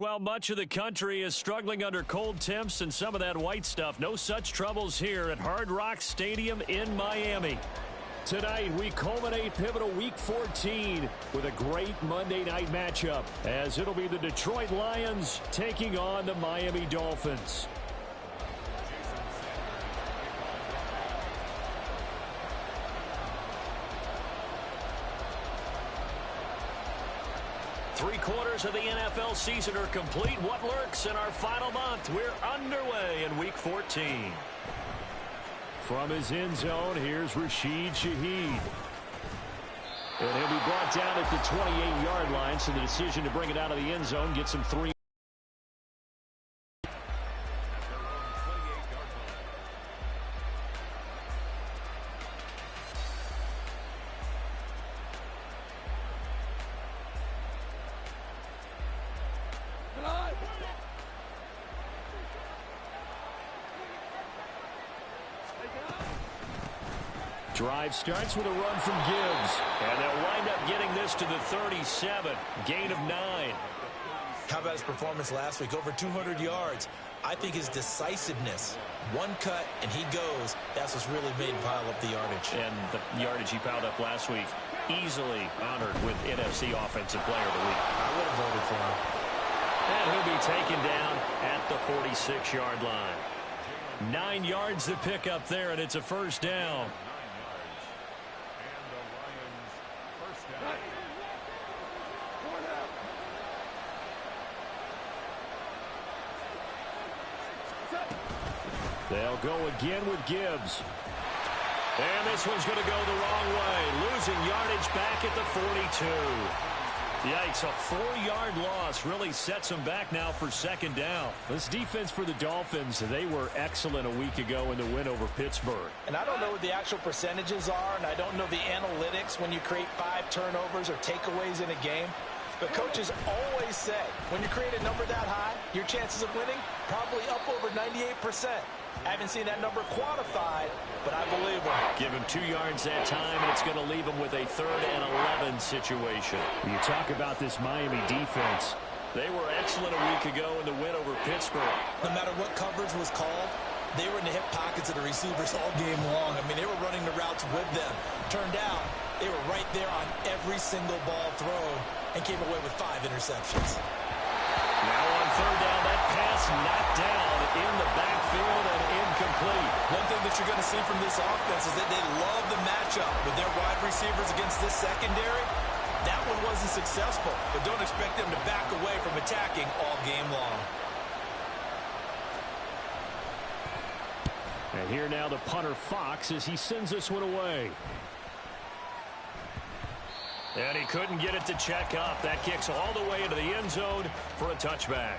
Well, much of the country is struggling under cold temps and some of that white stuff. No such troubles here at Hard Rock Stadium in Miami. Tonight, we culminate pivotal Week 14 with a great Monday night matchup, as it'll be the Detroit Lions taking on the Miami Dolphins. Three-quarters of the NFL season are complete. What lurks in our final month? We're underway in Week 14. From his end zone, here's Rashid Shaheed. And he'll be brought down at the 28-yard line, so the decision to bring it out of the end zone gets him 3. Drive starts with a run from Gibbs. And they'll wind up getting this to the 37. Gain of 9. How about his performance last week? Over 200 yards. I think his decisiveness. One cut, and he goes. That's what's really made him pile up the yardage. And the yardage he piled up last week, easily honored with NFC Offensive Player of the Week. I would have voted for him. And he'll be taken down at the 46-yard line. 9 yards to pick up there, and it's a first down. They'll go again with Gibbs. And this one's going to go the wrong way. Losing yardage back at the 42. Yikes, a 4-yard loss really sets them back now for second down. This defense for the Dolphins, they were excellent a week ago in the win over Pittsburgh. And I don't know what the actual percentages are, and I don't know the analytics when you create 5 turnovers or takeaways in a game. But coaches always say, when you create a number that high, your chances of winning probably up over 98%. I haven't seen that number quantified, but I believe him. Give him 2 yards that time, and it's going to leave him with a 3rd and 11 situation. When you talk about this Miami defense, they were excellent a week ago in the win over Pittsburgh. No matter what coverage was called, they were in the hip pockets of the receivers all game long. I mean, they were running the routes with them. Turned out, they were right there on every single ball thrown and came away with 5 interceptions. Now on 3rd down, that pass knocked down in the backfield and incomplete. One thing that you're going to see from this offense is that they love the matchup with their wide receivers against this secondary. That one wasn't successful, but don't expect them to back away from attacking all game long. And here now the punter Fox as he sends this one away. And he couldn't get it to check up. That kicks all the way into the end zone for a touchback.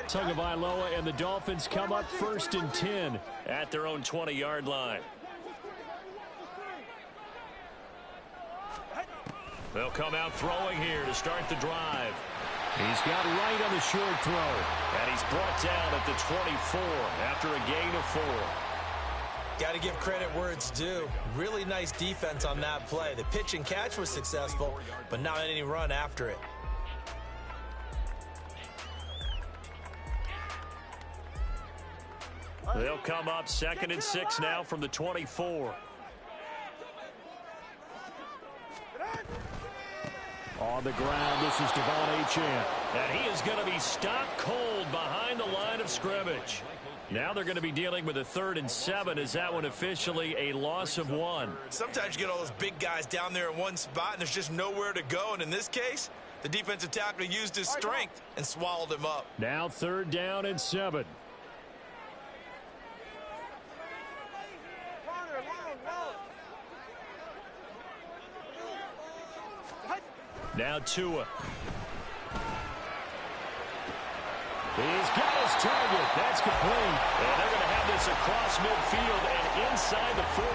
Tagovailoa and the Dolphins come up 1st and 10 at their own 20-yard line. They'll come out throwing here to start the drive. He's got right on the short throw. And he's brought down at the 24 after a gain of 4. Got to give credit where it's due. Really nice defense on that play. The pitch and catch was successful, but not any run after it. They'll come up 2nd and 6 now from the 24. On the ground, this is Devon Achane. And he is going to be stopped cold behind the line of scrimmage. Now they're going to be dealing with a 3rd and 7. Is that one officially a loss of 1? Sometimes you get all those big guys down there in one spot, and there's just nowhere to go. And in this case, the defensive tackle used his strength and swallowed him up. Now 3rd down and 7. Now Tua. He's got his target. That's complete. And they're going to have this across midfield and inside the 45.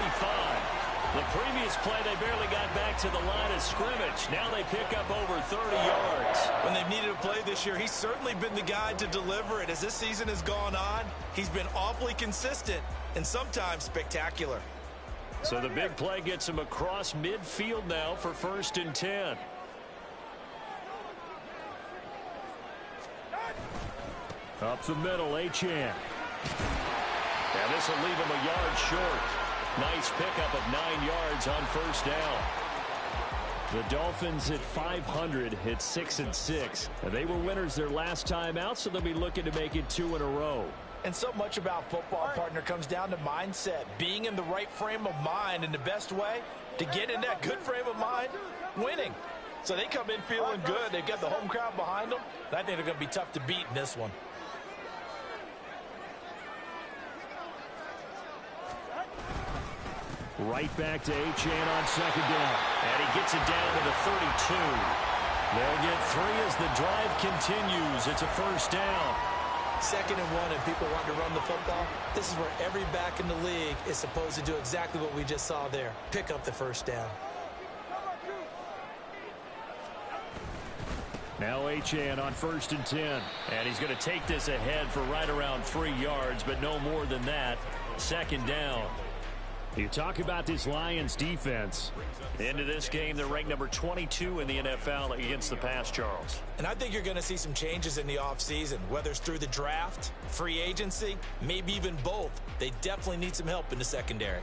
The previous play, they barely got back to the line of scrimmage. Now they pick up over 30 yards. When they've needed a play this year, he's certainly been the guy to deliver it. As this season has gone on, he's been awfully consistent and sometimes spectacular. So the big play gets him across midfield now for 1st and 10. Up the middle, Achane. And this will leave him a yard short. Nice pickup of 9 yards on 1st down. The Dolphins at 500 hit 6-6. They were winners their last time out, so they'll be looking to make it 2 in a row. And so much about football, partner, comes down to mindset. Being in the right frame of mind, and the best way to get in that good frame of mind, winning. So they come in feeling good. They've got the home crowd behind them. And I think they're going to be tough to beat in this one. Right back to Achane on 2nd down. And he gets it down to the 32. They'll get 3 as the drive continues. It's a 1st down. 2nd and 1, and people want to run the football. This is where every back in the league is supposed to do exactly what we just saw there. Pick up the 1st down. Now Achane on 1st and 10. And he's going to take this ahead for right around 3 yards, but no more than that. 2nd down. You talk about this Lions defense. Into this game, they're ranked number 22 in the NFL against the pass, Charles. And I think you're going to see some changes in the offseason, whether it's through the draft, free agency, maybe even both. They definitely need some help in the secondary.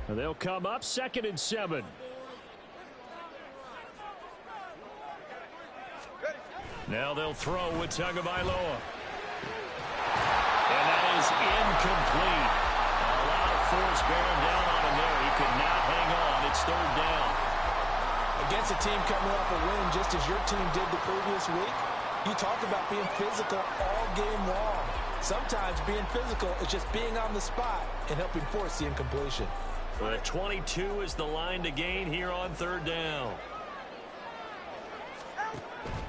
And they'll come up 2nd and 7. Now they'll throw with Tagovailoa. And that is incomplete. A lot of force bearing down on him there. He could not hang on. It's 3rd down. Against a team coming off a win just as your team did the previous week, you talk about being physical all game long. Sometimes being physical is just being on the spot and helping force the incompletion. The 22 is the line to gain here on 3rd down.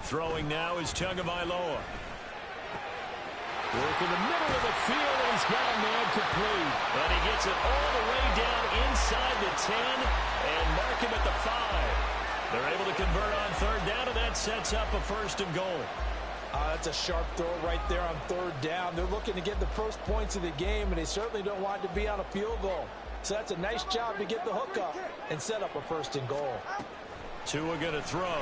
Throwing now is Tagovailoa. Work in the middle of the field, and he's got a man complete. And he gets it all the way down inside the 10 and mark him at the 5. They're able to convert on 3rd down, and that sets up a 1st and goal. That's a sharp throw right there on 3rd down. They're looking to get the first points of the game, and they certainly don't want it to be on a field goal. So that's a nice job to get the hook up and set up a 1st and goal. Tua going to throw.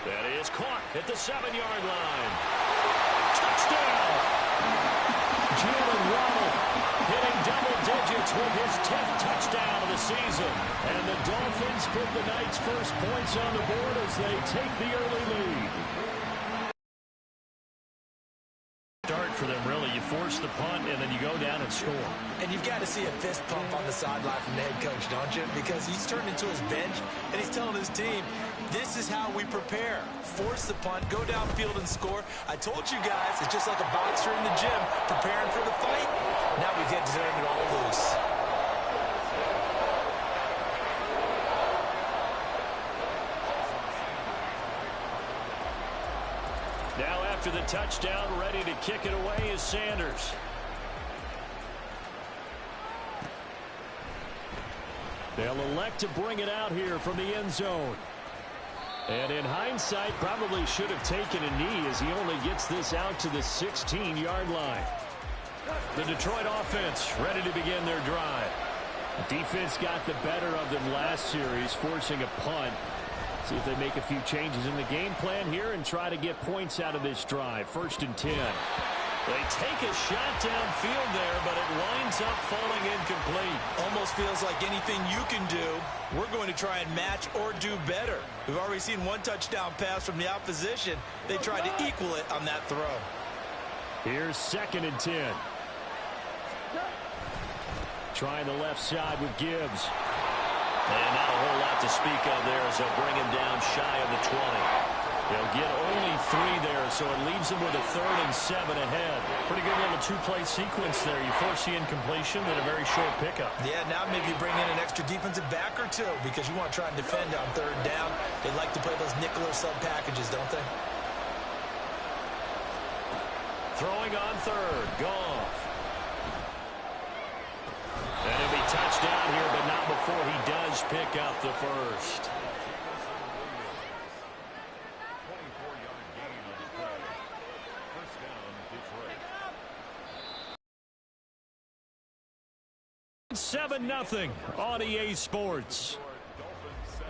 That is caught at the 7-yard line. Touchdown! Jalen Waddle hitting double digits with his 10th touchdown of the season. And the Dolphins put the night's first points on the board as they take the early lead. Start for them, really. You force the punt, and then you go down and score. And you've got to see a fist pump on the sideline from the head coach, don't you? Because he's turned into his bench, and he's telling his team, this is how we prepare. Force the punt, go downfield and score. I told you guys, it's just like a boxer in the gym preparing for the fight. Now we get to turn it all loose. Now after the touchdown, ready to kick it away is Sanders. They'll elect to bring it out here from the end zone. And in hindsight, probably should have taken a knee as he only gets this out to the 16-yard line. The Detroit offense ready to begin their drive. Defense got the better of them last series, forcing a punt. See if they make a few changes in the game plan here and try to get points out of this drive. 1st and 10. They take a shot downfield there, but it winds up falling incomplete. Almost feels like anything you can do, we're going to try and match or do better. We've already seen one touchdown pass from the opposition. They tried to equal it on that throw. Here's 2nd and 10. Trying the left side with Gibbs. And not a whole lot to speak of there as they'll bring him down shy of the 20. They'll get only 3 there, so it leaves them with a 3rd and 7 ahead. Pretty good little 2-play sequence there. You force the incompletion and a very short pickup. Yeah, now maybe you bring in an extra defensive back or two because you want to try and defend on 3rd down. They like to play those nickel or sub packages, don't they? Throwing on 3rd. Goff. first down here, but not before he does pick up the first. 24-yard gain on the play. First down, Detroit. 7-0 on EA Sports. Dolphins 7,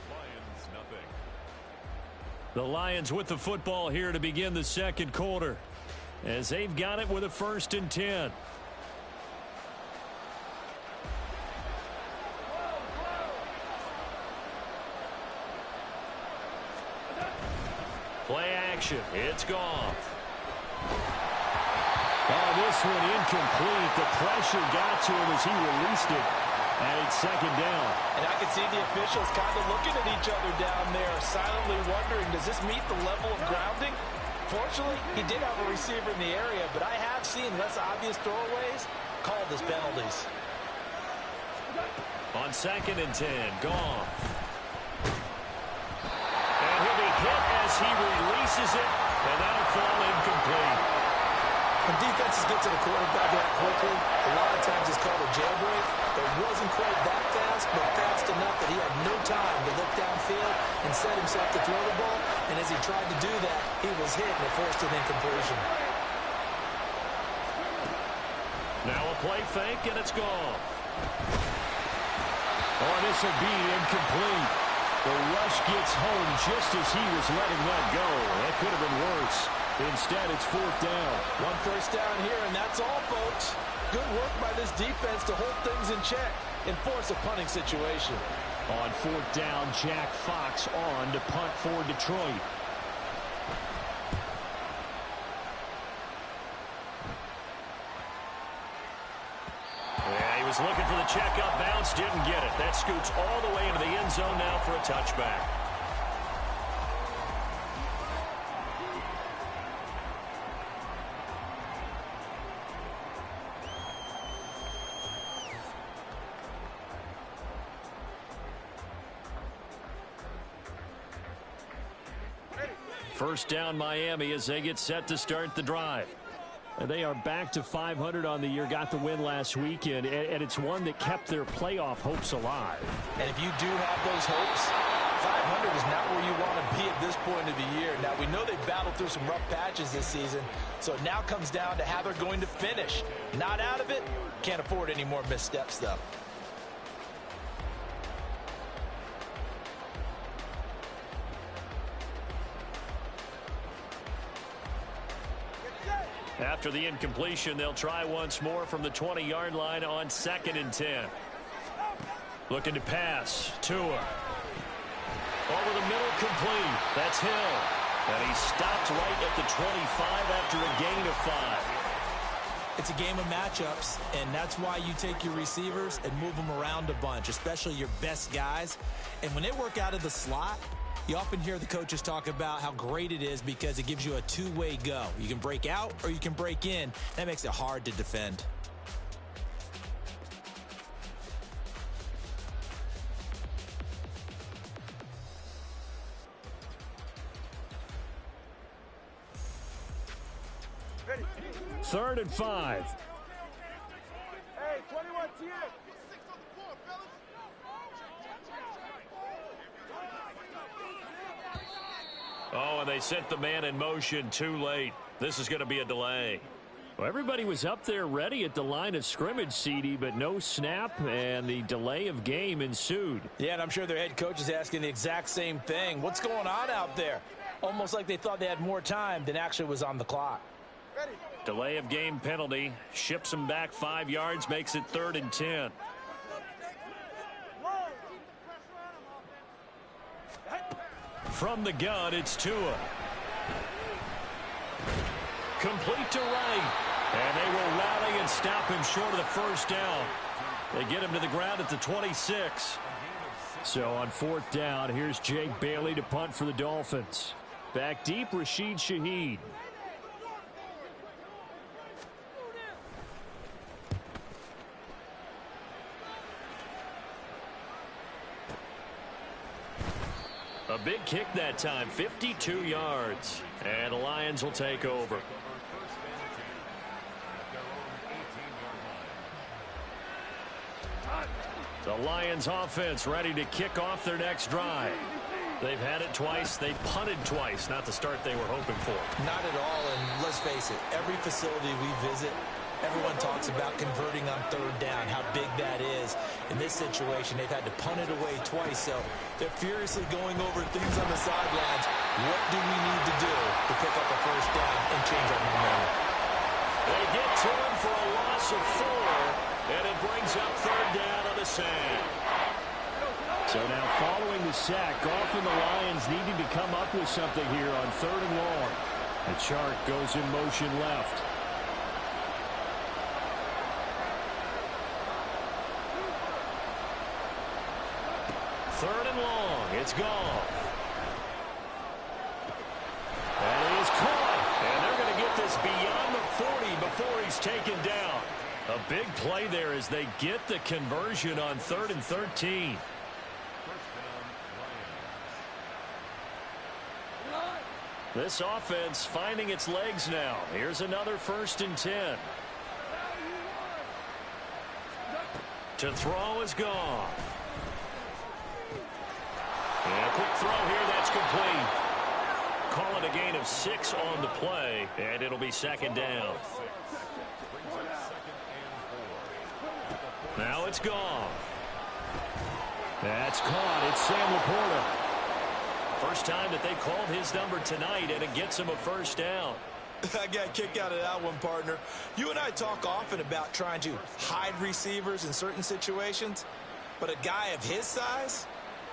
Lions nothing. The Lions with the football here to begin the second quarter, as they've got it with a 1st and 10. Play action. It's Goff. Oh, this one incomplete. The pressure got to him as he released it. And it's 2nd down. And I can see the officials kind of looking at each other down there, silently wondering, does this meet the level of grounding? Fortunately, he did have a receiver in the area, but I have seen less obvious throwaways called as penalties. On 2nd and 10, Goff. And he'll be hit as he releases it, and that'll fall incomplete. When defenses get to the quarterback that quickly, a lot of times it's called a jailbreak. It wasn't quite that fast, but fast enough that he had no time to look downfield and set himself to throw the ball. And as he tried to do that, he was hit and it forced an incompletion. Now a play fake, and it's Goff. Oh, this will be incomplete. The rush gets home just as he was letting that go. That could have been worse. Instead, it's 4th down. One first down here, and that's all, folks. Good work by this defense to hold things in check and force a punting situation. On 4th down, Jack Fox on to punt for Detroit. Yeah, he was looking for the checkup bounce, didn't get it. That scoots all the way into the end zone now for a touchback. First down Miami as they get set to start the drive. And they are back to 500 on the year, got the win last weekend, and it's one that kept their playoff hopes alive. And if you do have those hopes, 500 is not where you want to be at this point of the year. Now, we know they've battled through some rough patches this season, so it now comes down to how they're going to finish. Not out of it, can't afford any more missteps, though. After the incompletion, they'll try once more from the 20-yard line on 2nd and 10. Looking to pass. Tua. Over the middle, complete. That's Hill. And he stopped right at the 25 after a gain of 5. It's a game of matchups, and that's why you take your receivers and move them around a bunch, especially your best guys. And when they work out of the slot, you often hear the coaches talk about how great it is because it gives you a two-way go. You can break out or you can break in. That makes it hard to defend. Ready. 3rd and 5. Hey, 21 TM. Oh, and they sent the man in motion too late. This is going to be a delay. Well, everybody was up there ready at the line of scrimmage, CD, but no snap, and the delay of game ensued. Yeah, and I'm sure their head coach is asking the exact same thing. What's going on out there? Almost like they thought they had more time than actually was on the clock. Ready. Delay of game penalty. Ships them back 5 yards, makes it 3rd and 10. From the gun, it's Tua. Complete to right. And they will rally and stop him short of the first down. They get him to the ground at the 26. So on 4th down, here's Jake Bailey to punt for the Dolphins. Back deep, Rashid Shaheed. A big kick that time, 52 yards. And the Lions will take over. The Lions offense ready to kick off their next drive. They've had it twice. They've punted twice. Not the start they were hoping for. Not at all, and let's face it, every facility we visit, everyone talks about converting on third down, how big that is. In this situation, they've had to punt it away twice, so they're furiously going over things on the sidelines. What do we need to do to pick up a first down and change our momentum? They get to him for a loss of 4, and it brings up third down on the sack. So now following the sack, often the Lions needing to come up with something here on third and long. And Chark goes in motion left. Third and long. It's gone. And he is caught. And they're going to get this beyond the 40 before he's taken down. A big play there as they get the conversion on 3rd and 13. This offense finding its legs now. Here's another 1st and 10. To throw is gone. And a quick throw here, that's complete. Call it a gain of 6 on the play, and it'll be 2nd down. Now it's gone. That's caught. It's Sam Laporta. First time that they called his number tonight, and it gets him a first down. I got a kick out of that one, partner. You and I talk often about trying to hide receivers in certain situations, but a guy of his size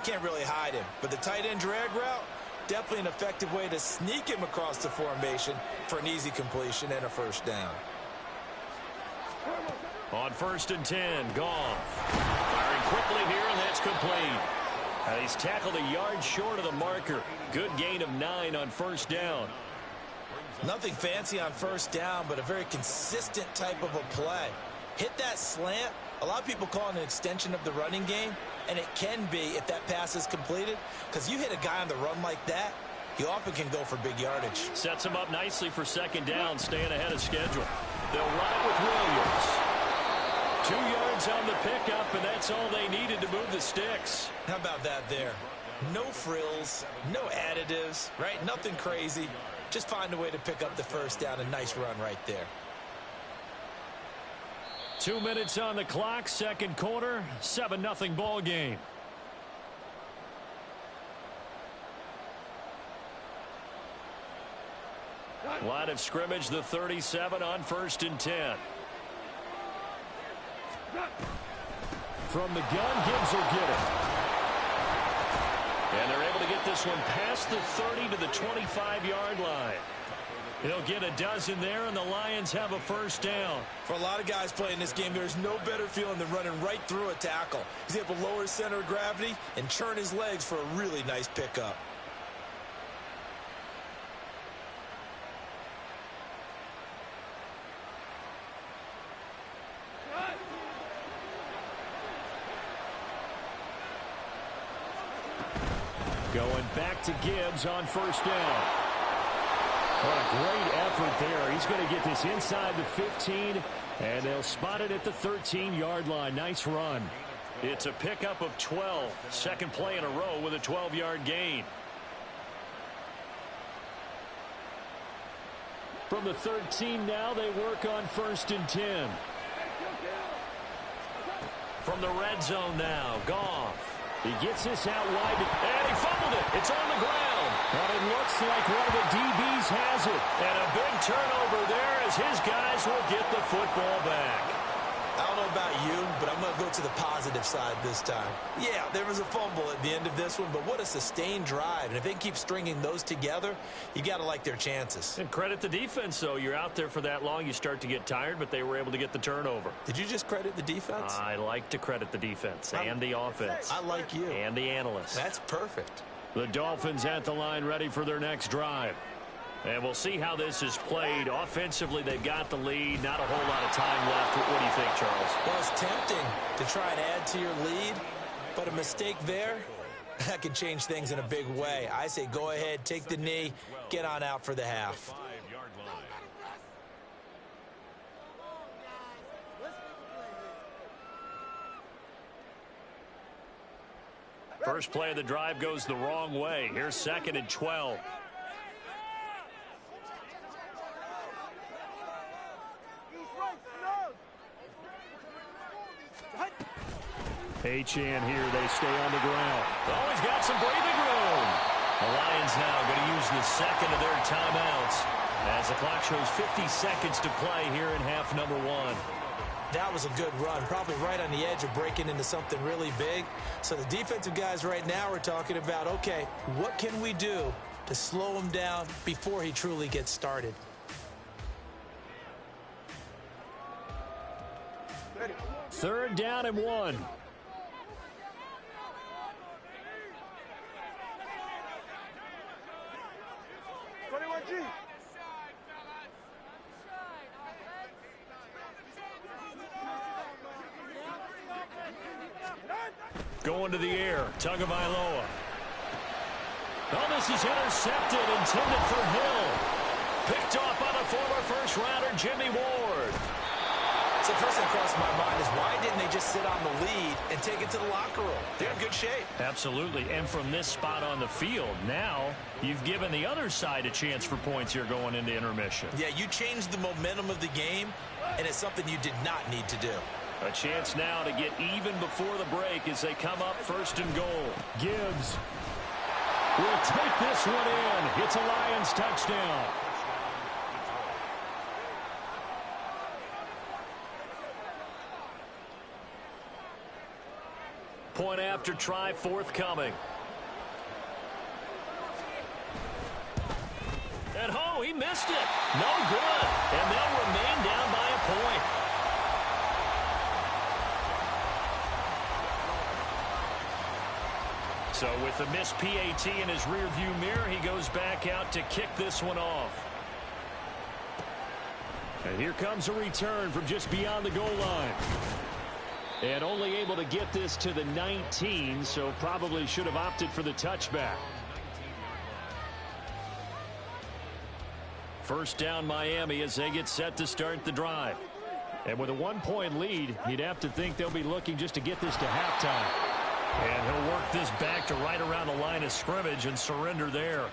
can't really hide him. But the tight end drag route, definitely an effective way to sneak him across the formation for an easy completion and a first down. On 1st and 10, Goff. Firing quickly here, and that's complete. He's tackled a yard short of the marker. Good gain of 9 on 1st down. Nothing fancy on 1st down, but a very consistent type of a play. Hit that slant. A lot of people call it an extension of the running game, and it can be if that pass is completed, because you hit a guy on the run like that, you often can go for big yardage. Sets him up nicely for 2nd down, staying ahead of schedule. They'll run it with Williams. 2 yards on the pickup, and that's all they needed to move the sticks. How about that there? No frills, no additives, right? Nothing crazy. Just find a way to pick up the first down. A nice run right there. 2 minutes on the clock, 2nd quarter, 7-0 ball game. Line of scrimmage, the 37 on 1st and 10. From the gun, Gibbs will get it. And they're able to get this one past the 30 to the 25-yard line. They'll get a dozen there, and the Lions have a first down. For a lot of guys playing this game, there's no better feeling than running right through a tackle. He's able to lower his center of gravity and churn his legs for a really nice pickup. Going back to Gibbs on 1st down. What a great effort there. He's going to get this inside the 15, and they'll spot it at the 13-yard line. Nice run. It's a pickup of 12. 2nd play in a row with a 12-yard gain. From the 13 now, they work on 1st and 10. From the red zone now, Goff. He gets this out wide, and he fumbled it. It's on the ground. But it looks like one of the DBs has it. And a big turnover there as his guys will get the football back. I don't know about you, but I'm going to go to the positive side this time. Yeah, there was a fumble at the end of this one, but what a sustained drive. And if they can keep stringing those together, you got to like their chances. And credit the defense, though. You're out there for that long, you start to get tired, but they were able to get the turnover. Did you just credit the defense? I like to credit the defense and the offense. I like you. And the analysts. That's perfect. The Dolphins at the line ready for their next drive. And we'll see how this is played. Offensively, they've got the lead. Not a whole lot of time left. What do you think, Charles? Well, it's tempting to try and add to your lead, but a mistake there, that can change things in a big way. I say go ahead, take the knee, get on out for the half. First play of the drive goes the wrong way. Here's 2nd and 12. H-Chan here. They stay on the ground. Oh, he's got some breathing room. The Lions now going to use the second of their timeouts as the clock shows 50 seconds to play here in half number 1. That was a good run, probably right on the edge of breaking into something really big. So the defensive guys right now are talking about, okay, what can we do to slow him down before he truly gets started? Third down and 1. Going to the air, Tagovailoa. Oh, this is intercepted, intended for Hill. Picked off by the former first-rounder, Jimmy Ward. So the first thing crossed my mind is why didn't they just sit on the lead and take it to the locker room? They're in good shape. Absolutely, and from this spot on the field, now you've given the other side a chance for points here going into intermission. Yeah, you changed the momentum of the game, and it's something you did not need to do. A chance now to get even before the break as they come up 1st and goal. Gibbs will take this one in. It's a Lions touchdown. Point after try forthcoming. And oh, he missed it. No good. And they'll remain down by a point. So with the missed PAT in his rearview mirror, he goes back out to kick this one off. And here comes a return from just beyond the goal line. And only able to get this to the 19, so probably should have opted for the touchback. First down Miami as they get set to start the drive. And with a 1-point lead, you'd have to think they'll be looking just to get this to halftime. And he'll work this back to right around the line of scrimmage and surrender there.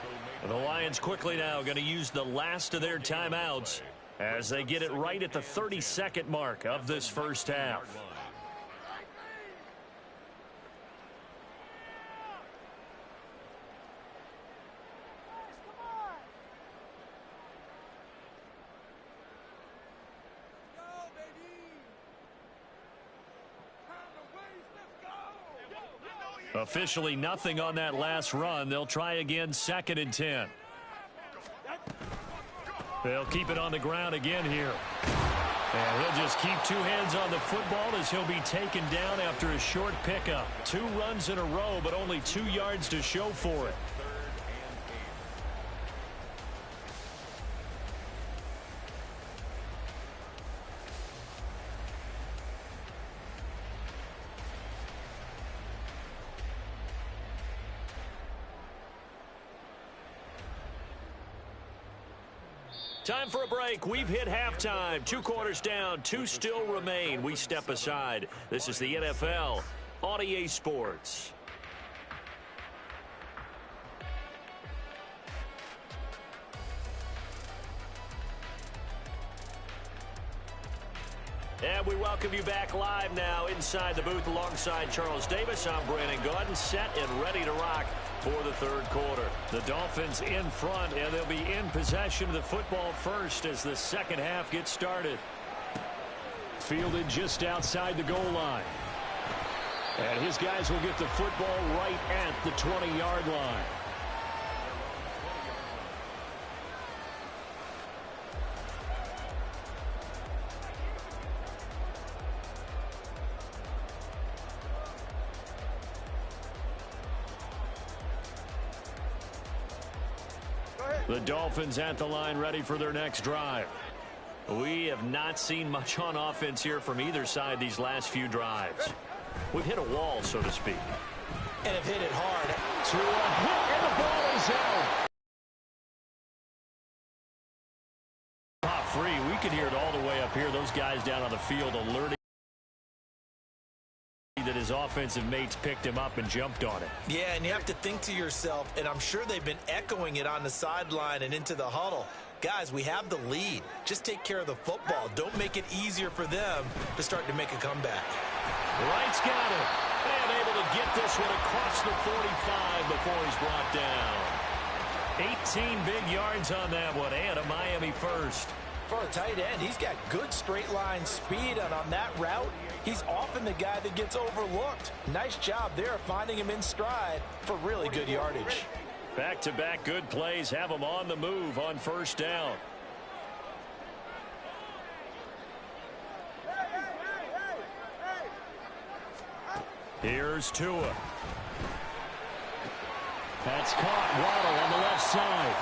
The Lions quickly now going to use the last of their timeouts as they get it right at the 32nd mark of this first half. Officially nothing on that last run. They'll try again 2nd and 10. They'll keep it on the ground again here. And he'll just keep 2 hands on the football as he'll be taken down after a short pickup. 2 runs in a row, but only 2 yards to show for it. Time for a break. We've hit halftime. 2 quarters down. 2 still remain. We step aside. This is the NFL on EA Sports. And we welcome you back live now inside the booth alongside Charles Davis. I'm Brandon Gaudin, set and ready to rock for the 3rd quarter. The Dolphins in front, and they'll be in possession of the football first as the 2nd half gets started. Fielded just outside the goal line. And his guys will get the football right at the 20-yard line. The Dolphins at the line ready for their next drive. We have not seen much on offense here from either side these last few drives. We've hit a wall, so to speak. And have hit it hard. To a hit, and the ball is out. Top 3, we can hear it all the way up here. Those guys down on the field alerting that his offensive mates picked him up and jumped on it. Yeah, and you have to think to yourself, and I'm sure they've been echoing it on the sideline and into the huddle. Guys, we have the lead. Just take care of the football. Don't make it easier for them to start to make a comeback. Wright's got it. And able to get this one across the 45 before he's brought down. 18 big yards on that one, and a Miami first. For a tight end, he's got good straight line speed, and on that route, he's often the guy that gets overlooked. Nice job there finding him in stride for really good yardage. Back-to-back good plays have him on the move on first down. Here's Tua. That's caught. Waddle on the left side.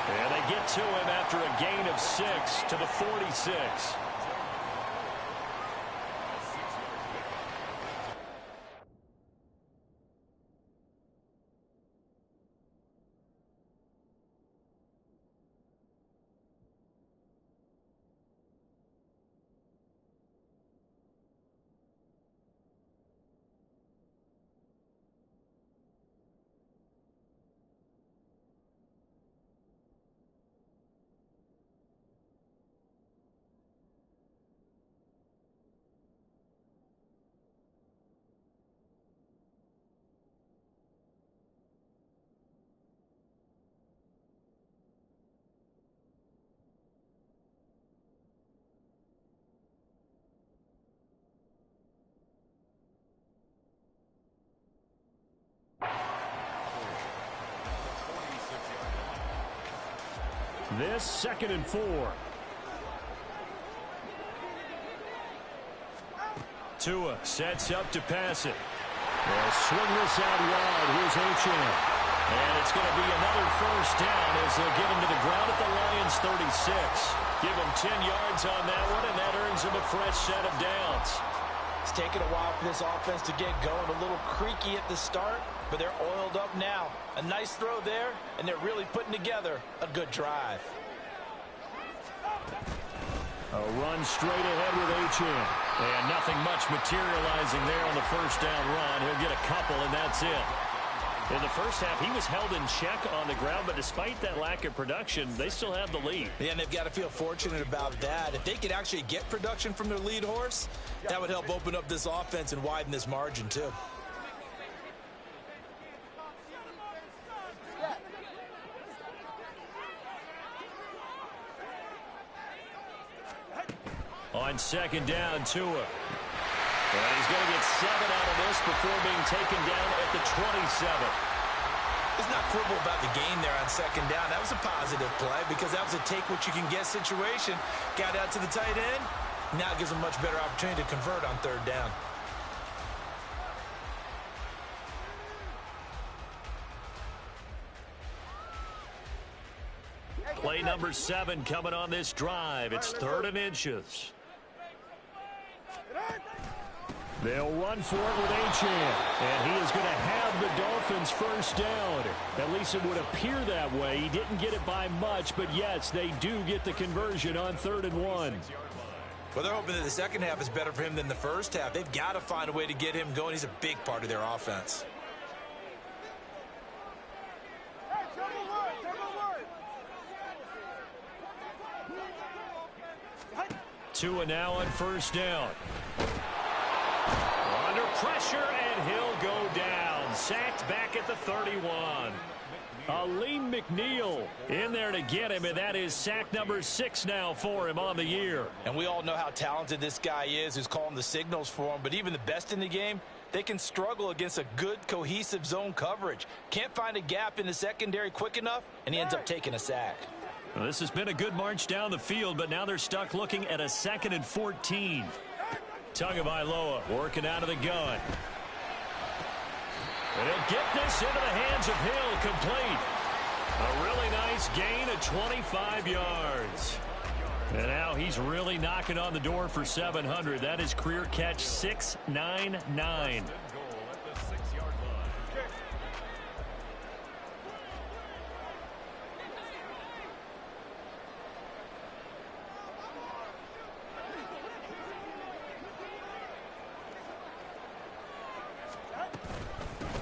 And they get to him after a gain of 6 to the 46. This 2nd and 4. Tua sets up to pass it. They'll swing this out wide. Here's Achane. And it's going to be another first down as they'll get him to the ground at the Lions 36. Give him 10 yards on that one, and that earns him a fresh set of downs. It's taken a while for this offense to get going. A little creaky at the start, but they're oiled up now. A nice throw there, and they're really putting together a good drive. A run straight ahead with Achane. And nothing much materializing there on the first down run. He'll get a couple, and that's it. In the first half, he was held in check on the ground, but despite that lack of production, they still have the lead. Yeah, and they've got to feel fortunate about that. If they could actually get production from their lead horse, that would help open up this offense and widen this margin, too. On 2nd down, Tua. And he's going to get 7 out of this before being taken down at the 27. Let's not quibble about the gain there on 2nd down. That was a positive play because that was a take-what-you-can-get situation. Got out to the tight end. Now it gives them a much better opportunity to convert on 3rd down. Play number 7 coming on this drive. It's 3rd and inches. They'll run for it with Achane. And he is going to have the Dolphins first down. At least it would appear that way. He didn't get it by much, but yes, they do get the conversion on 3rd and 1. Well, they're hoping that the second half is better for him than the first half. They've got to find a way to get him going. He's a big part of their offense. Tua now on first down. Under pressure, and he'll go down. Sacked back at the 31. Aleem McNeil in there to get him, and that is sack number 6 now for him on the year. And we all know how talented this guy is who's calling the signals for him, but even the best in the game, they can struggle against a good, cohesive zone coverage. Can't find a gap in the secondary quick enough, and he ends up taking a sack. Well, this has been a good march down the field, but now they're stuck looking at a 2nd and 14. Tagovailoa working out of the gun. And he'll get this into the hands of Hill, complete. A really nice gain of 25 yards. And now he's really knocking on the door for 700. That is career catch 699.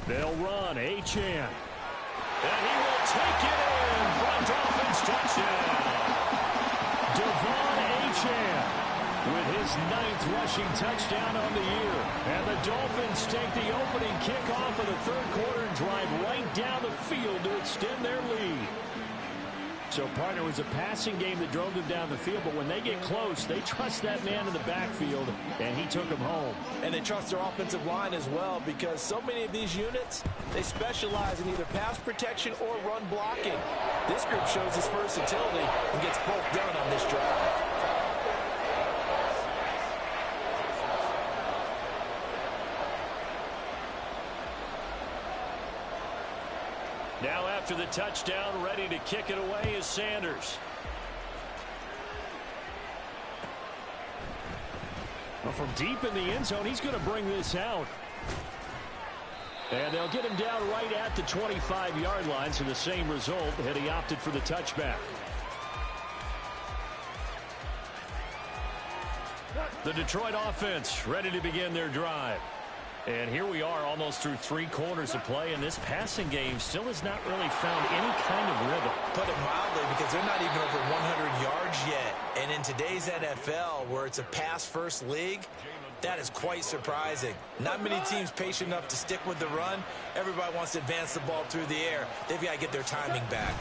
They'll run. Achane. And he will take it in for a Dolphins touchdown. Devon Achane with his 9th rushing touchdown on the year. And the Dolphins take the opening kickoff of the third quarter and drive right down the field to extend their lead. So, partner, it was a passing game that drove them down the field, but when they get close, they trust that man in the backfield, and he took them home. And they trust their offensive line as well, because so many of these units, they specialize in either pass protection or run blocking. This group shows its versatility and gets both done on this drive. Now after the touchdown, ready to kick it away is Sanders. Well, from deep in the end zone, he's going to bring this out. And they'll get him down right at the 25-yard line, so the same result, had he opted for the touchback. The Detroit offense ready to begin their drive. And here we are almost through 3 quarters of play, and this passing game still has not really found any kind of rhythm. Put it mildly, because they're not even over 100 yards yet. And in today's NFL, where it's a pass-first league, that is quite surprising. Not many teams patient enough to stick with the run. Everybody wants to advance the ball through the air. They've got to get their timing back.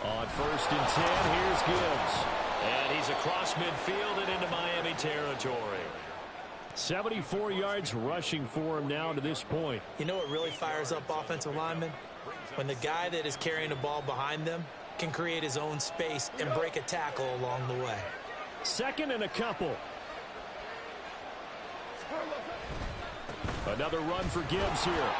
On 1st and 10, here's Gibbs. And he's across midfield and into Miami territory. 74 yards rushing for him now to this point. You know what really fires up offensive linemen? When the guy that is carrying the ball behind them can create his own space and break a tackle along the way. 2nd and a couple. Another run for Gibbs here.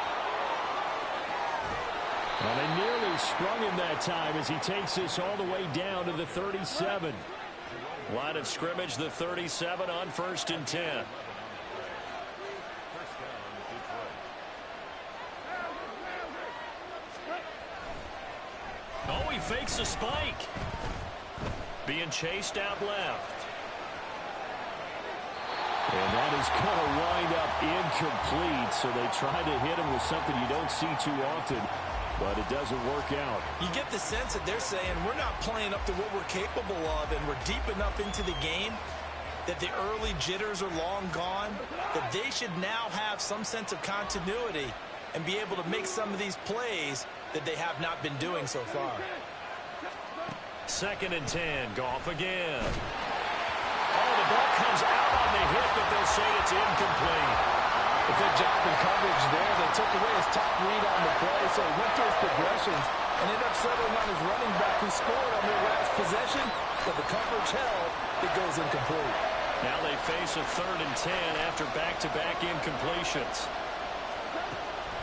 Well, they nearly sprung him that time as he takes this all the way down to the 37. Line of scrimmage, the 37 on 1st and 10. Oh, he fakes a spike. Being chased out left. And that is going to wind up incomplete, so they try to hit him with something you don't see too often, but it doesn't work out. You get the sense that they're saying we're not playing up to what we're capable of, and we're deep enough into the game that the early jitters are long gone, that they should now have some sense of continuity and be able to make some of these plays that they have not been doing so far. 2nd and 10, Goff again. Oh, the ball comes out on the hit, but they'll say it's incomplete. A good job in coverage there. They took away his top read on the play, so he went through his progressions and ended up settling on his running back who scored on their last possession, but the coverage held. It goes incomplete. Now they face a 3rd and 10 after back-to-back incompletions.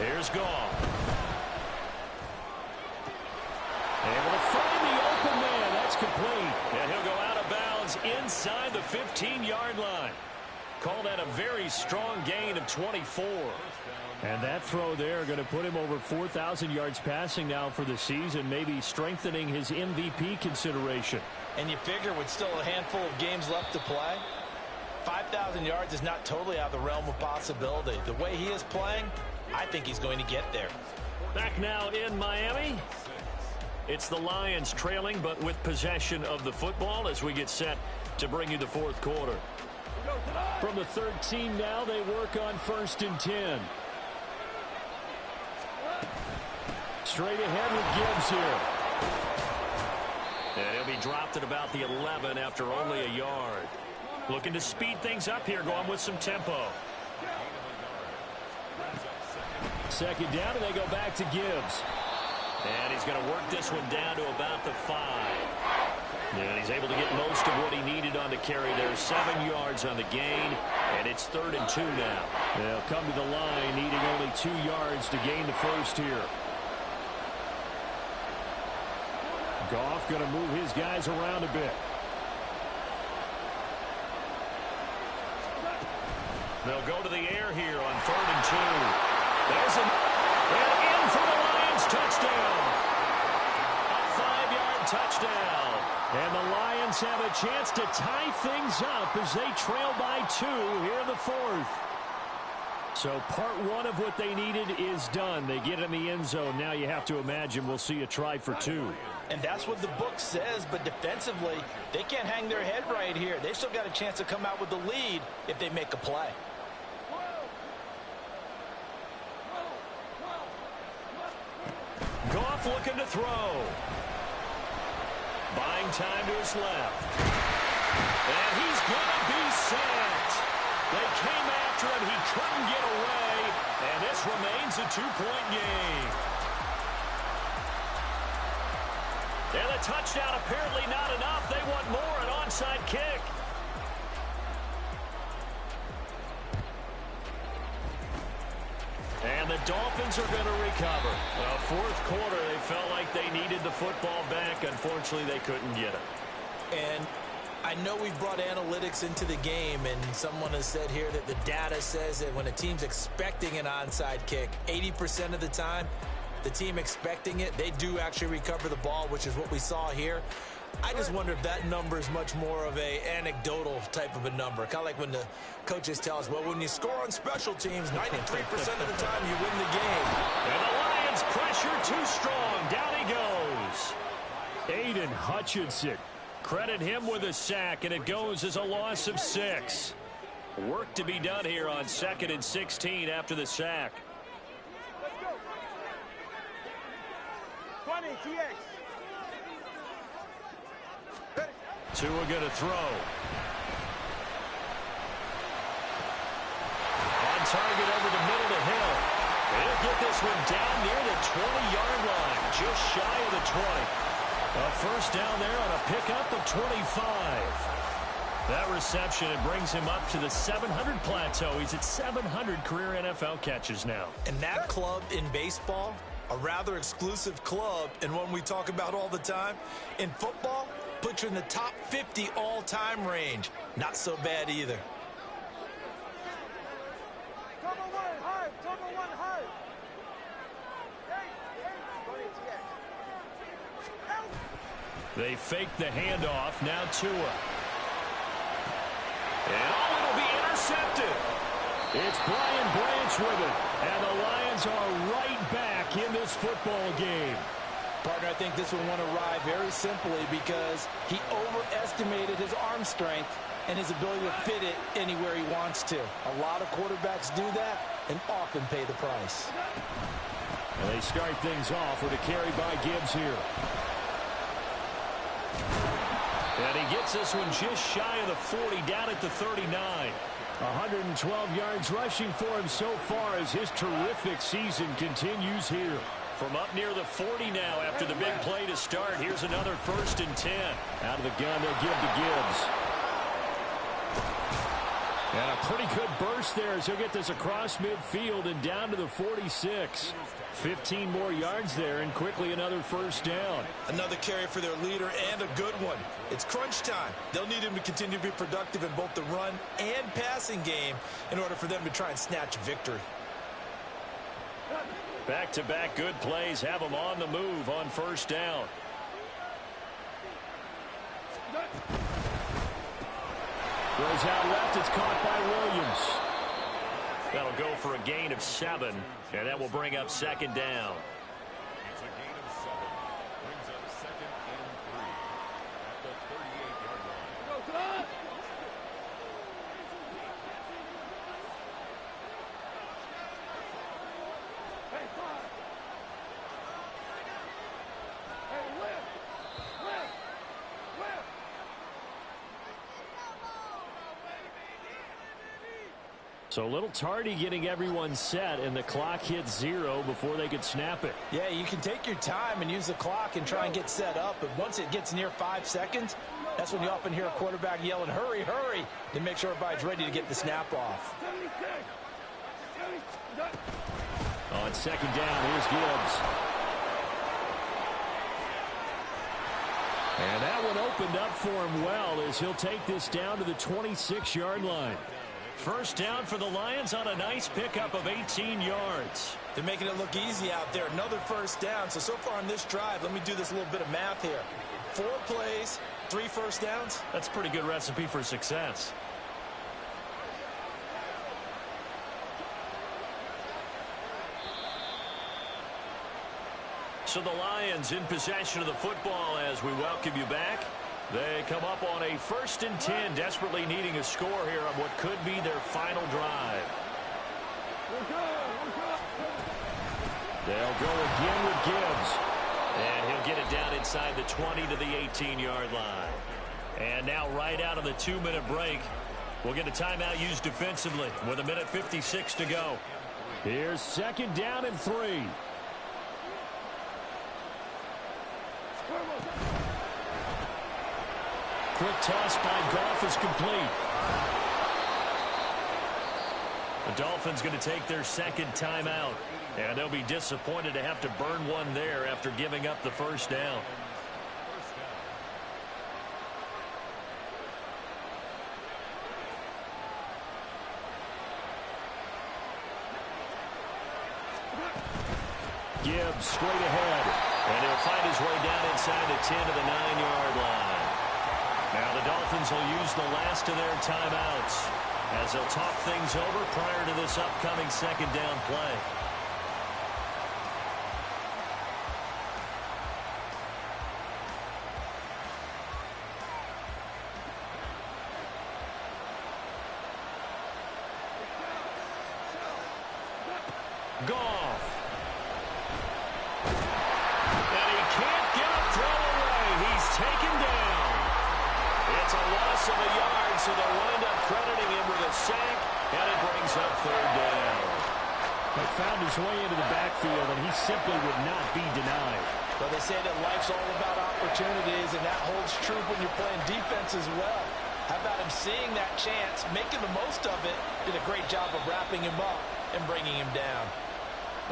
Here's Goff. Able to find the open man. That's complete. And he'll go out of bounds inside the 15-yard line. Call that a very strong gain of 24. And that throw there going to put him over 4,000 yards passing now for the season, maybe strengthening his MVP consideration. And you figure with still a handful of games left to play, 5,000 yards is not totally out of the realm of possibility. The way he is playing, I think he's going to get there. Back now in Miami. It's the Lions trailing, but with possession of the football as we get set to bring you the 4th quarter. From the 13 now, they work on 1st and 10. Straight ahead with Gibbs here. And he'll be dropped at about the 11 after only a yard. Looking to speed things up here, going with some tempo. 2nd down, and they go back to Gibbs. And he's going to work this one down to about the 5. And he's able to get most of what he needed on the carry there. 7 yards on the gain, and it's 3rd and 2 now. They'll come to the line, needing only 2 yards to gain the first here. Goff going to move his guys around a bit. They'll go to the air here on 3rd and 2. There's an and in for the Lions touchdown. A 5-yard touchdown. And the Lions have a chance to tie things up as they trail by 2 here in the 4th. So part one of what they needed is done. They get in the end zone. Now you have to imagine we'll see a try for two. And that's what the book says, but defensively, they can't hang their head right here. They still got a chance to come out with the lead if they make a play. Goff looking to throw. Buying time to his left. And he's going to be sacked. They came after him. He couldn't get away. And this remains a two-point game. And the touchdown apparently not enough. They want more, an onside kick. And the Dolphins are going to recover. Well, fourth quarter, they felt like they needed the football back. Unfortunately, they couldn't get it. And I know we've brought analytics into the game, and someone has said here that the data says that when a team's expecting an onside kick, 80% of the time, the team expecting it, they do actually recover the ball, which is what we saw here. I just wonder if that number is much more of a anecdotal type of a number. Kind of like when the coaches tell us, well, when you score on special teams, 93% of the time you win the game. And the Lions pressure too strong. Down he goes. Aiden Hutchinson. Credit him with a sack, and it goes as a loss of 6. Work to be done here on 2nd and 16 after the sack. Let's go. 20, TX. Tua going to throw. On target over the middle to Hill. He'll get this one down near the 20-yard line, just shy of the 20. A first down there on a pickup of 25. That reception, it brings him up to the 700 plateau. He's at 700 career NFL catches now. And that club in baseball, a rather exclusive club, and one we talk about all the time. In football, puts you in the top 50 all-time range. Not so bad either. Turbo one, hard. Turbo one, hard. They fake the handoff. Now Tua. And it'll be intercepted. It's Brian Branch with it. And the Lions are right back in this football game. Partner, I think this one won a ride very simply because he overestimated his arm strength and his ability to fit it anywhere he wants to. A lot of quarterbacks do that and often pay the price. And they start things off with a carry by Gibbs here. And he gets this one just shy of the 40, down at the 39. 112 yards rushing for him so far as his terrific season continues here. From up near the 40 now after the big play to start. Here's another 1st and 10. Out of the gun, they'll give to Gibbs. And a pretty good burst there as he'll get this across midfield and down to the 46. 15 more yards there and quickly another first down. Another carry for their leader and a good one. It's crunch time. They'll need him to continue to be productive in both the run and passing game in order for them to try and snatch victory. Back-to-back good plays have them on the move on first down. Goes out left. It's caught by Williams. That'll go for a gain of 7, and that will bring up 2nd down. It's a gain of 7. Brings up 2nd and 3 at the 38-yard line. So a little tardy getting everyone set, and the clock hits 0 before they could snap it. Yeah, you can take your time and use the clock and try and get set up, but once it gets near 5 seconds, that's when you often hear a quarterback yelling, hurry, hurry, to make sure everybody's ready to get the snap off. On 2nd down, here's Gibbs. And that one opened up for him well as he'll take this down to the 26-yard line. First down for the Lions on a nice pickup of 18 yards. They're making it look easy out there. Another first down. So far on this drive, let me do this little bit of math here. 4 plays, 3 first downs. That's a pretty good recipe for success. So the Lions in possession of the football as we welcome you back. They come up on a 1st and 10, desperately needing a score here on what could be their final drive. They'll go again with Gibbs. And he'll get it down inside the 20 to the 18-yard line. And now right out of the 2-minute break, we'll get a timeout used defensively with 1:56 to go. Here's 2nd down and 3. Quick toss by Goff is complete. The Dolphins going to take their 2nd timeout. And they'll be disappointed to have to burn one there after giving up the 1st down. Gibbs straight ahead. And he'll find his way down inside the 10 to the 9-yard line. Now the Dolphins will use the last of their timeouts as they'll talk things over prior to this upcoming 2nd down play. Goff. And he can't get a throw away. He's taken down. It's a loss of a yard, so they'll wind up crediting him with a sack, and it brings up 3rd down. He found his way into the backfield, and he simply would not be denied. Well, they say that life's all about opportunities, and that holds true when you're playing defense as well. How about him seeing that chance, making the most of it, did a great job of wrapping him up and bringing him down.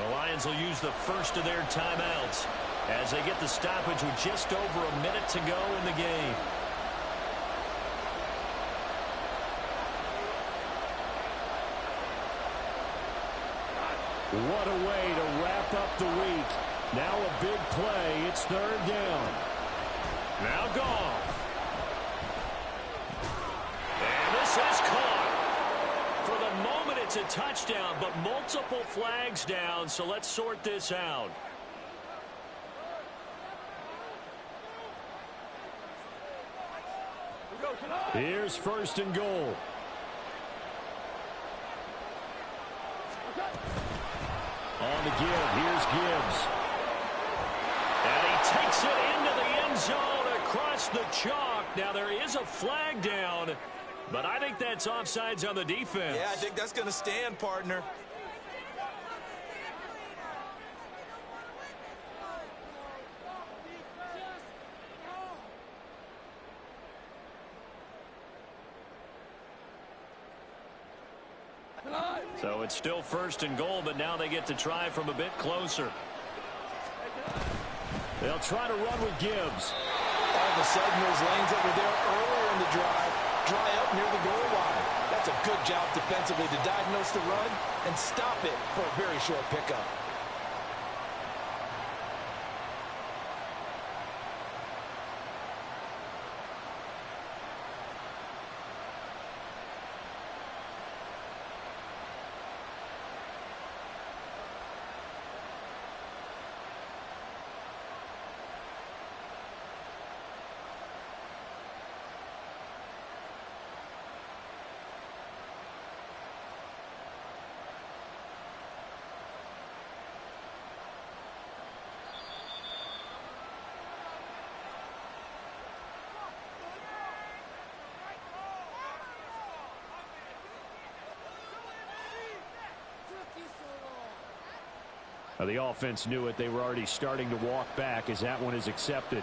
The Lions will use the 1st of their timeouts as they get the stoppage with just over a minute to go in the game. What a way to wrap up the week. Now a big play. It's 3rd down. Now Goff. And this is caught. For the moment, it's a touchdown, but multiple flags down, so let's sort this out. Here's 1st and goal. On the give, here's Gibbs. And he takes it into the end zone across the chalk. Now there is a flag down, but I think that's offsides on the defense. Yeah, I think that's going to stand, partner. So it's still 1st and goal, but now they get to try from a bit closer. They'll try to run with Gibbs. All of a sudden, those lanes that were there earlier in the drive dry up near the goal line. That's a good job defensively to diagnose the run and stop it for a very short pickup. The offense knew it. They were already starting to walk back as that one is accepted.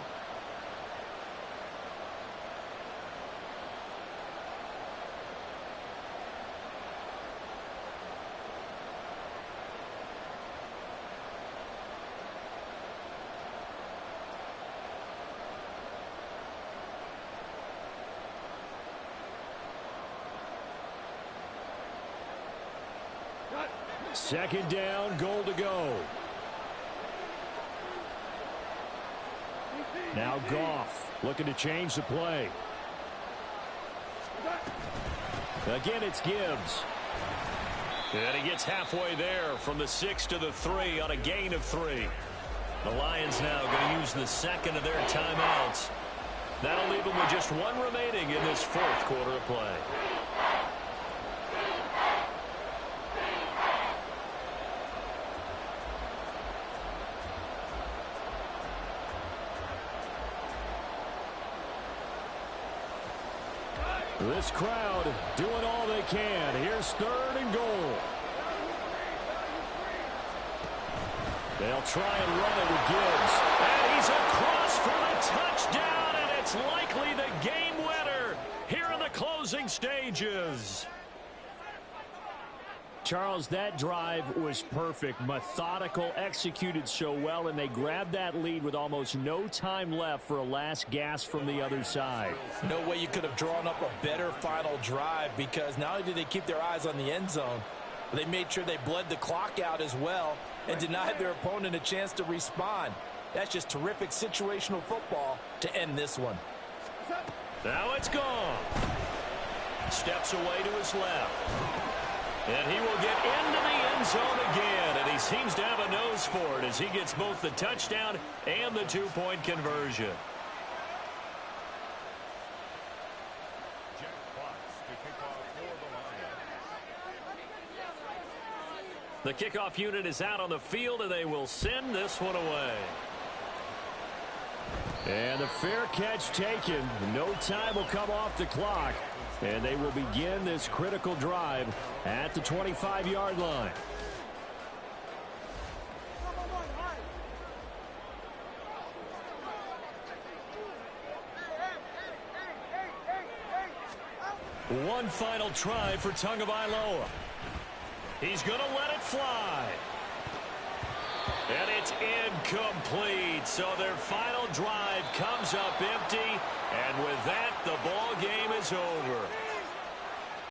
Second down, goal to go. Now Goff looking to change the play. Again, it's Gibbs. And he gets halfway there from the 6 to the 3 on a gain of 3. The Lions now going to use the second of their timeouts. That'll leave them with just one remaining in this fourth quarter of play. This crowd doing all they can. Here's 3rd and goal. They'll try and run it with Gibbs. And he's across for the touchdown, and it's likely the game winner here in the closing stages. Charles, that drive was perfect, methodical, executed so well, and they grabbed that lead with almost no time left for a last gasp from the other side. No way you could have drawn up a better final drive, because not only did they keep their eyes on the end zone, but they made sure they bled the clock out as well and denied their opponent a chance to respond. That's just terrific situational football to end this one. Now it's gone. Steps away to his left. And he will get into the end zone again, and he seems to have a nose for it as he gets both the touchdown and the two-point conversion. Jack Fox to kick off for the Lions. The kickoff unit is out on the field, and they will send this one away. And the fair catch taken. No time will come off the clock. And they will begin this critical drive at the 25-yard line. One final try for Tagovailoa. He's going to let it fly. And it's incomplete. So their final drive comes up empty. And with that, the ball game is over.